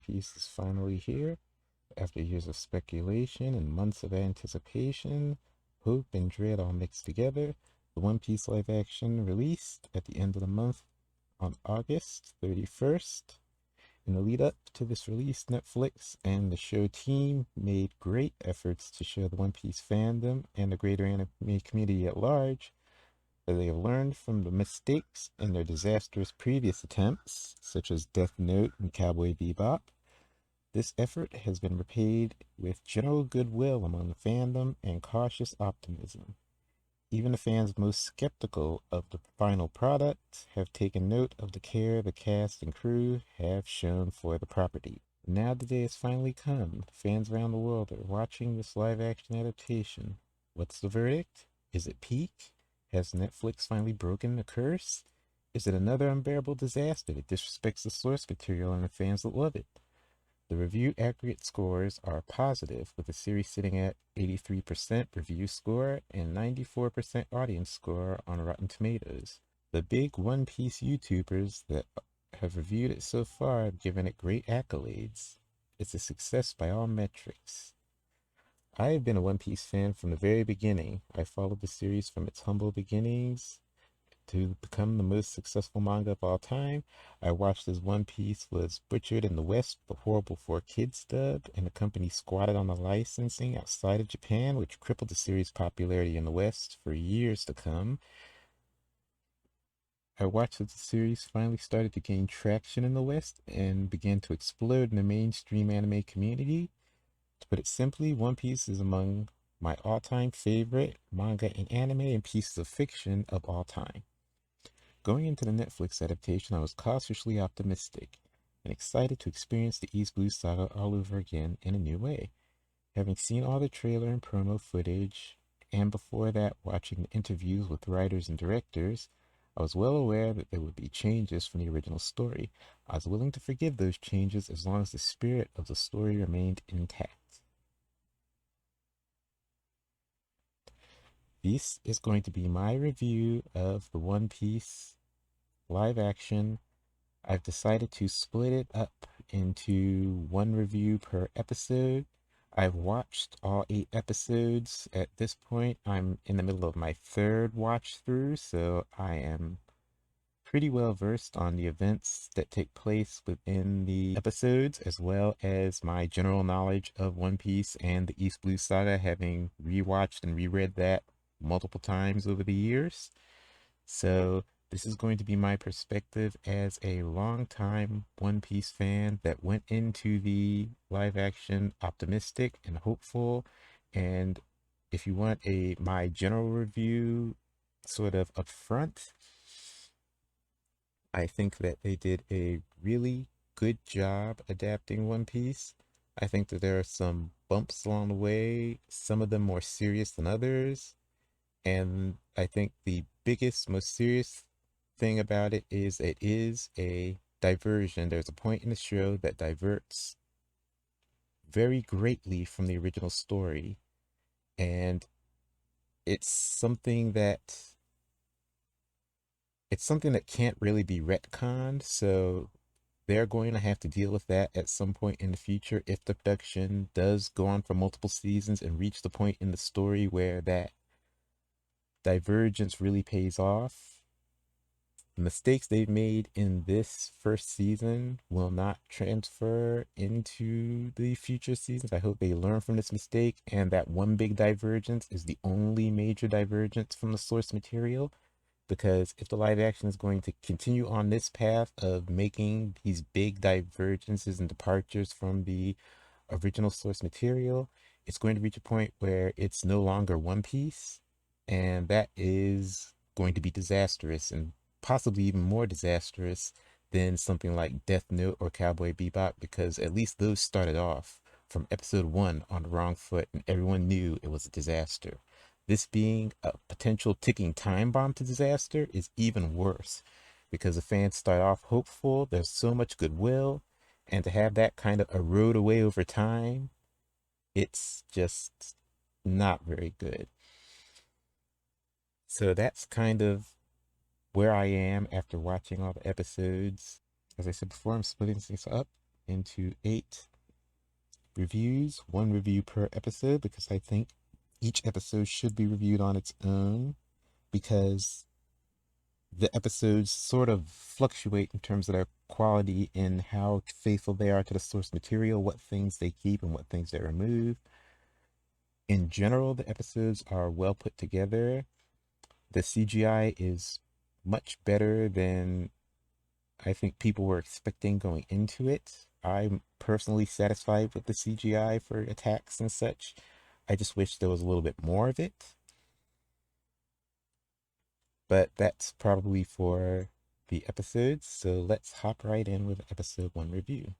Piece is finally here. After years of speculation and months of anticipation, hope and dread all mixed together, the One Piece live action released at the end of the month on August 31st. In the lead up to this release, Netflix and the show team made great efforts to show the One Piece fandom and the greater anime community at large that they have learned from the mistakes in their disastrous previous attempts, such as Death Note and Cowboy Bebop. This effort has been repaid with general goodwill among the fandom and cautious optimism. Even the fans most skeptical of the final product have taken note of the care the cast and crew have shown for the property. Now the day has finally come. Fans around the world are watching this live action adaptation. What's the verdict? Is it peak? Has Netflix finally broken the curse? Is it another unbearable disaster that disrespects the source material and the fans that love it? The review aggregate scores are positive, with the series sitting at 83% review score and 94% audience score on Rotten Tomatoes. The big One Piece YouTubers that have reviewed it so far have given it great accolades. It's a success by all metrics. I have been a One Piece fan from the very beginning. I followed the series from its humble beginnings to become the most successful manga of all time. I watched as One Piece was butchered in the West, but horrible for kids dub, and the company squatted on the licensing outside of Japan, which crippled the series' popularity in the West for years to come. I watched as the series finally started to gain traction in the West and began to explode in the mainstream anime community. To put it simply, One Piece is among my all-time favorite manga and anime and pieces of fiction of all time. Going into the Netflix adaptation, I was cautiously optimistic and excited to experience the East Blue Saga all over again in a new way. Having seen all the trailer and promo footage, and before that watching the interviews with writers and directors, I was well aware that there would be changes from the original story. I was willing to forgive those changes as long as the spirit of the story remained intact. This is going to be my review of the One Piece live action. I've decided to split it up into one review per episode. I've watched all 8 episodes at this point. I'm in the middle of my third watch through, so I am pretty well versed on the events that take place within the episodes, as well as my general knowledge of One Piece and the East Blue Saga, having rewatched and reread that multiple times over the years. So this is going to be my perspective as a longtime One Piece fan that went into the live action optimistic and hopeful. And if you want my general review sort of upfront, I think that they did a really good job adapting One Piece. I think that there are some bumps along the way, some of them more serious than others. And I think the biggest, most serious thing about it is a diversion. There's a point in the show that diverts very greatly from the original story. And it's something that can't really be retconned. So they're going to have to deal with that at some point in the future if the production does go on for multiple seasons and reach the point in the story where that divergence really pays off. The mistakes they've made in this first season will not transfer into the future seasons. I hope they learn from this mistake and that one big divergence is the only major divergence from the source material. Because if the live action is going to continue on this path of making these big divergences and departures from the original source material, it's going to reach a point where it's no longer One Piece, and that is going to be disastrous and possibly even more disastrous than something like Death Note or Cowboy Bebop, because at least those started off from episode 1 on the wrong foot and everyone knew it was a disaster. This being a potential ticking time bomb to disaster is even worse because the fans start off hopeful, there's so much goodwill, and to have that kind of erode away over time, it's just not very good. So that's kind of where I am after watching all the episodes. As I said before, I'm splitting things up into 8 reviews, 1 review per episode, because I think each episode should be reviewed on its own, because the episodes sort of fluctuate in terms of their quality and how faithful they are to the source material, what things they keep and what things they remove. In general, the episodes are well put together. The CGI is much better than I think people were expecting going into it. I'm personally satisfied with the CGI for attacks and such. I just wish there was a little bit more of it. But that's probably for the episodes, so let's hop right in with episode 1 review.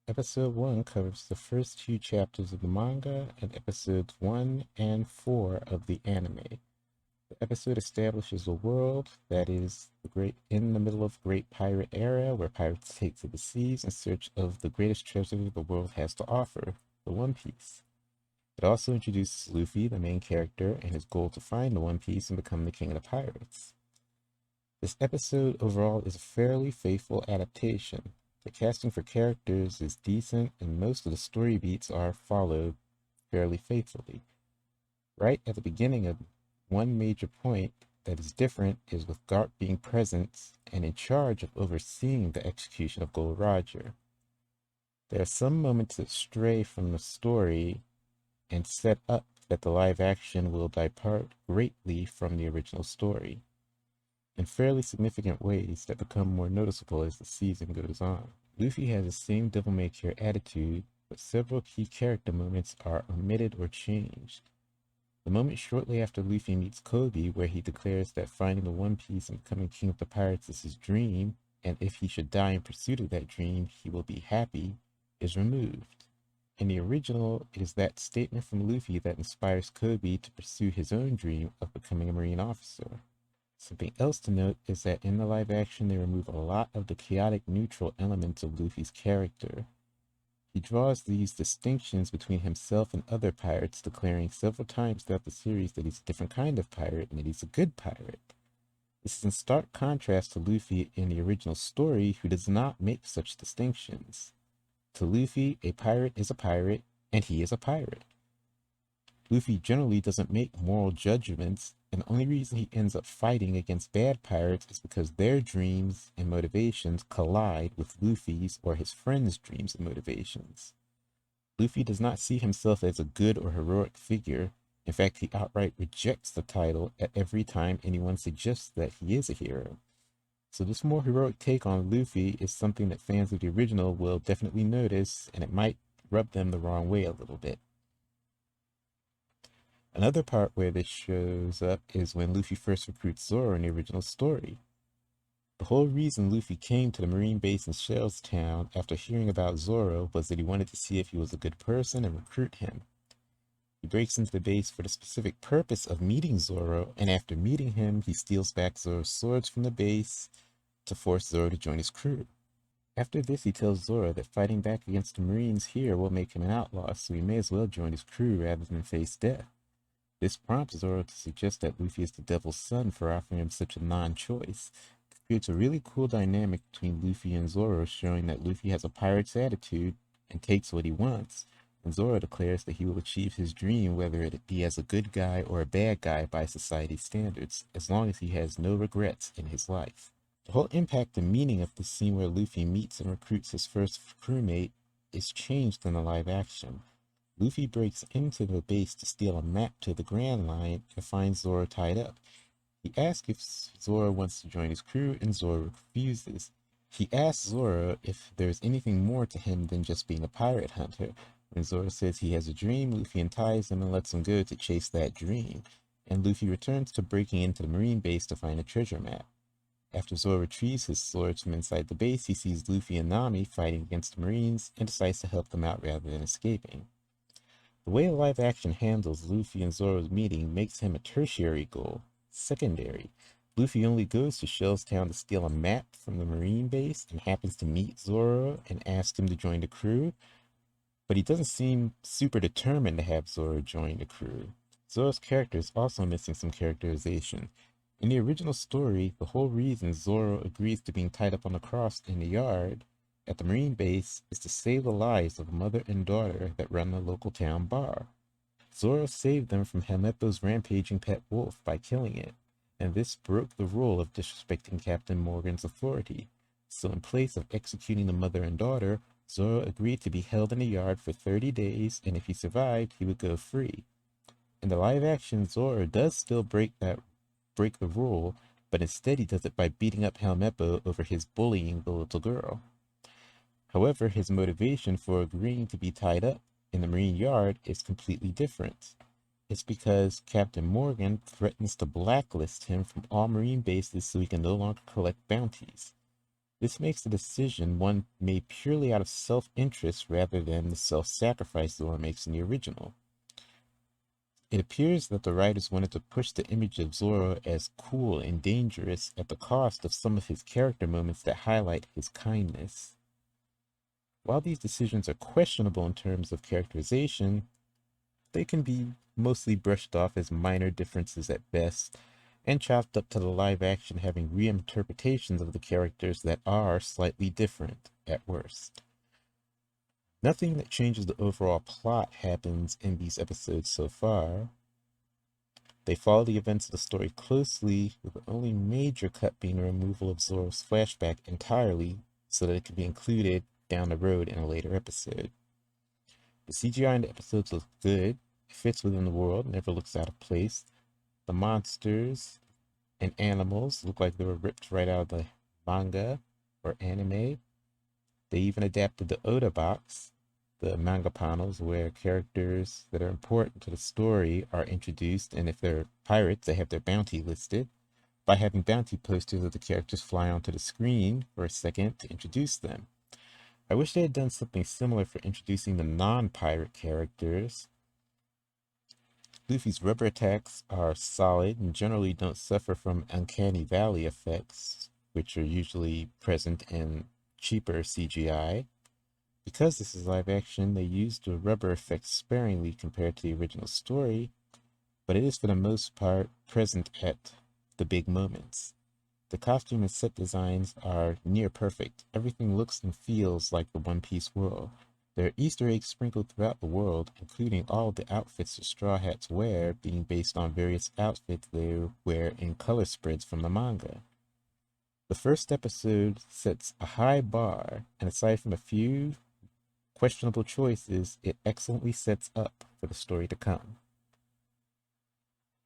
Episode 1 covers the first 2 chapters of the manga and episodes 1 and 4 of the anime. The episode establishes a world that is in the middle of Great Pirate Era, where pirates take to the seas in search of the greatest treasure the world has to offer, the One Piece. It also introduces Luffy, the main character, and his goal to find the One Piece and become the king of the pirates. This episode overall is a fairly faithful adaptation. The casting for characters is decent, and most of the story beats are followed fairly faithfully. Right at the beginning of one major point that is different is with Garp being present and in charge of overseeing the execution of Gold Roger. There are some moments that stray from the story and set up that the live action will depart greatly from the original story, in fairly significant ways that become more noticeable as the season goes on. Luffy has the same devil-may-care attitude, but several key character moments are omitted or changed. The moment shortly after Luffy meets Koby, where he declares that finding the One Piece and becoming king of the pirates is his dream, and if he should die in pursuit of that dream, he will be happy, is removed. In the original, it is that statement from Luffy that inspires Koby to pursue his own dream of becoming a Marine officer. Something else to note is that in the live action, they remove a lot of the chaotic neutral elements of Luffy's character. He draws these distinctions between himself and other pirates, declaring several times throughout the series that he's a different kind of pirate and that he's a good pirate. This is in stark contrast to Luffy in the original story, who does not make such distinctions. To Luffy, a pirate is a pirate, and he is a pirate. Luffy generally doesn't make moral judgments, and the only reason he ends up fighting against bad pirates is because their dreams and motivations collide with Luffy's or his friends' dreams and motivations. Luffy does not see himself as a good or heroic figure. In fact, he outright rejects the title at every time anyone suggests that he is a hero. So this more heroic take on Luffy is something that fans of the original will definitely notice, and it might rub them the wrong way a little bit. Another part where this shows up is when Luffy first recruits Zoro in the original story. The whole reason Luffy came to the Marine base in Shell's Town after hearing about Zoro was that he wanted to see if he was a good person and recruit him. He breaks into the base for the specific purpose of meeting Zoro, and after meeting him, he steals back Zoro's swords from the base to force Zoro to join his crew. After this, he tells Zoro that fighting back against the Marines here will make him an outlaw, so he may as well join his crew rather than face death. This prompts Zoro to suggest that Luffy is the Devil's Son for offering him such a non-choice. It creates a really cool dynamic between Luffy and Zoro, showing that Luffy has a pirate's attitude and takes what he wants, and Zoro declares that he will achieve his dream whether it be as a good guy or a bad guy by society's standards, as long as he has no regrets in his life. The whole impact and meaning of the scene where Luffy meets and recruits his first crewmate is changed in the live action. Luffy breaks into the base to steal a map to the Grand Line and finds Zoro tied up. He asks if Zoro wants to join his crew, and Zoro refuses. He asks Zoro if there's anything more to him than just being a pirate hunter. When Zoro says he has a dream, Luffy unties him and lets him go to chase that dream, and Luffy returns to breaking into the Marine base to find a treasure map. After Zoro retrieves his swords from inside the base, he sees Luffy and Nami fighting against the Marines and decides to help them out rather than escaping. The way live action handles Luffy and Zoro's meeting makes him a tertiary goal, secondary. Luffy only goes to Shell's Town to steal a map from the Marine base and happens to meet Zoro and asks him to join the crew, but he doesn't seem super determined to have Zoro join the crew. Zoro's character is also missing some characterization. In the original story, the whole reason Zoro agrees to being tied up on the cross in the yard at the Marine base is to save the lives of a mother and daughter that run the local town bar. Zoro saved them from Helmeppo's rampaging pet wolf by killing it, and this broke the rule of disrespecting Captain Morgan's authority. So in place of executing the mother and daughter, Zoro agreed to be held in a yard for 30 days, and if he survived, he would go free. In the live action, Zoro does still break the rule, but instead he does it by beating up Helmeppo over his bullying the little girl. However, his motivation for agreeing to be tied up in the Marine yard is completely different. It's because Captain Morgan threatens to blacklist him from all Marine bases so he can no longer collect bounties. This makes the decision one made purely out of self-interest rather than the self-sacrifice Zoro makes in the original. It appears that the writers wanted to push the image of Zoro as cool and dangerous at the cost of some of his character moments that highlight his kindness. While these decisions are questionable in terms of characterization, they can be mostly brushed off as minor differences at best, and chalked up to the live action having reinterpretations of the characters that are slightly different at worst. Nothing that changes the overall plot happens in these episodes so far. They follow the events of the story closely, with the only major cut being the removal of Zoro's flashback entirely so that it can be included down the road in a later episode. The CGI in the episodes looks good, it fits within the world, never looks out of place. The monsters and animals look like they were ripped right out of the manga or anime. They even adapted the Oda box, the manga panels, where characters that are important to the story are introduced, and if they're pirates, they have their bounty listed, by having bounty posters of the characters fly onto the screen for a second to introduce them. I wish they had done something similar for introducing the non-pirate characters. Luffy's rubber attacks are solid and generally don't suffer from uncanny valley effects, which are usually present in cheaper CGI. Because this is live action, they used the rubber effects sparingly compared to the original story, but it is for the most part present at the big moments. The costume and set designs are near perfect. Everything looks and feels like the One Piece world. There are Easter eggs sprinkled throughout the world, including all of the outfits the Straw Hats wear being based on various outfits they wear in color spreads from the manga. The first episode sets a high bar, and aside from a few questionable choices, it excellently sets up for the story to come.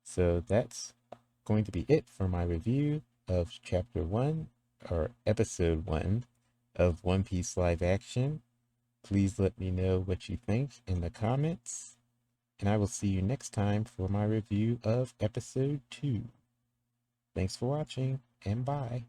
So that's going to be it for my review of Chapter 1, or Episode 1, of One Piece live action. Please let me know what you think in the comments, and I will see you next time for my review of Episode 2. Thanks for watching, and bye.